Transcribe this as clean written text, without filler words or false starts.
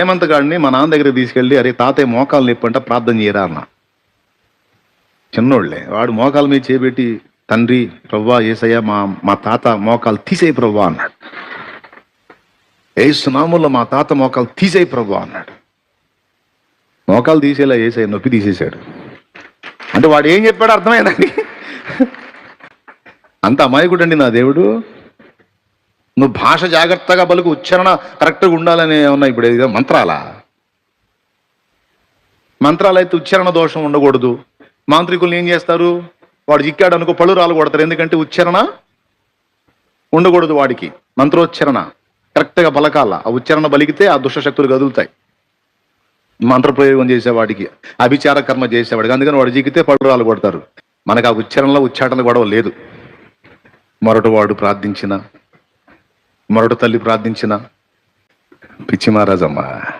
హేమంత్ గాడిని మా నాన్న దగ్గర తీసుకెళ్ళి, అరే తాతయ్య మోకాలు నొప్పి అంట ప్రార్థన చేయరా అన్న. చిన్నోళ్ళే, వాడు మోకాల మీద చేపెట్టి, తండ్రి ప్రవ్వా యేసయ్య మా మా తాత మోకాలు తీసేయి ప్రవ్వా అన్నాడు. యేసు నామములో మా తాత మోకాలు తీసేయి ప్రవ్వా అన్నాడు. మోకాలు తీసేలా యేసయ్య నొప్పి తీసేశాడు. అంటే వాడు ఏం చెప్పాడు అర్థమైందండి. అంత అమాయకుడండి నా దేవుడు. నువ్వు భాష జాగ్రత్తగా పలుకు, ఉచ్చారణ కరెక్ట్గా ఉండాలని ఏమన్నా ఇప్పుడు ఏదో మంత్రాలు అయితే ఉచ్చారణ దోషం ఉండకూడదు. మాంత్రికులు ఏం చేస్తారు, వాడు చిక్కాడు అనుకో పళ్ళు రాలు కొడతారు. ఎందుకంటే ఉచ్చారణ ఉండకూడదు వాడికి. మంత్రోచ్చారణ కరెక్ట్గా పలకాల. ఆ ఉచ్చారణ బలిగితే ఆ దుష్టశక్తులు కదులుతాయి. మంత్రప్రయోగం చేసేవాడికి, అభిచార కర్మ చేసేవాడికి, అందుకని వాడు చిక్కితే పళ్ళు రాలు కొడతారు. మనకు ఆ ఉచ్చారణలో ఉచ్చాటన గొడవ లేదు. మరొకటి వాడు ప్రార్థించిన, మరొకటి తల్లి ప్రార్థించిన, పిచ్చి మహారాజమ్మ.